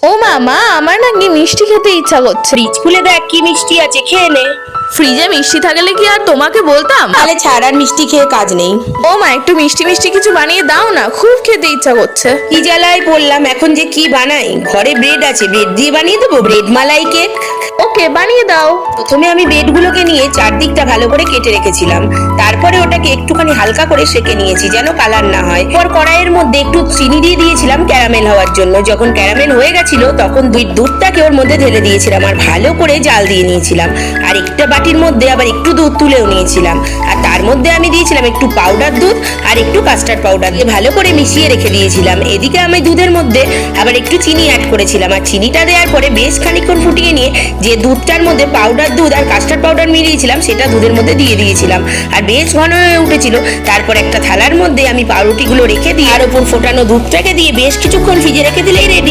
ও মা আমার নাকি মিষ্টি খেতে ইচ্ছা করছে। ফ্রিজ খুলে দেখ কি মিষ্টি আছে, খেয়ে নে। ফ্রিজে মিষ্টি থাকলে কি আর তোমাকে বলতাম? তাহলে ছাড়, আর মিষ্টি খেয়ে কাজ নেই। ও মা একটু মিষ্টি মিষ্টি কিছু বানিয়ে দাও না, খুব খেতে ইচ্ছা করছে। কি জ্বালায় পড়লাম, এখন যে কি বানাই? ঘরে ব্রেড আছে, ব্রেড দিয়ে বানিয়ে দেবো ব্রেড মালাই কেক। ওকে বানিয়ে দাও। প্রথমে আমি ব্রেডগুলোকে নিয়ে চারদিকটা ভালো করে কেটে রেখেছিলাম, তারপরে ওটাকে একটুখানি হালকা করে সেঁকে নিয়েছি যেন কালার না হয়। পর কড়াইয়ের মধ্যে একটু চিনি দিয়ে দিয়েছিলাম ক্যারামেল হওয়ার জন্য। যখন ক্যারামেল হয়ে গেছিল তখন দুধটাকে ওর মধ্যে ঢেলে দিয়েছিলাম আর ভালো করে জাল দিয়ে নিয়েছিলাম। আর একটা বাটির মধ্যে আবার একটু দুধ তুলেও নিয়েছিলাম, আর তার মধ্যে আমি দিয়েছিলাম একটু পাউডার দুধ আর একটু কাস্টার্ড পাউডার দিয়ে ভালো করে মিশিয়ে রেখে দিয়েছিলাম। এদিকে আমি দুধের মধ্যে আবার একটু চিনি অ্যাড করেছিলাম, আর চিনিটা দেওয়ার পরে বেশ খানিকক্ষণ ফুটিয়ে নিয়ে যে দুধটার মধ্যে পাউডার দুধ আর কাস্টার্ড পাউডার মিলিয়েছিলাম সেটা দুধের মধ্যে দিয়ে দিয়েছিলাম, আর বেশ ঘন হয়ে উঠেছিল। তারপর একটা থালার মধ্যে আমি পাউরুটিগুলো রেখে দিয়ে আর ওপর ফোটানো দুধটাকে দিয়ে বেশ কিছুক্ষণ ভিজে রেখে দিলেই রেডি।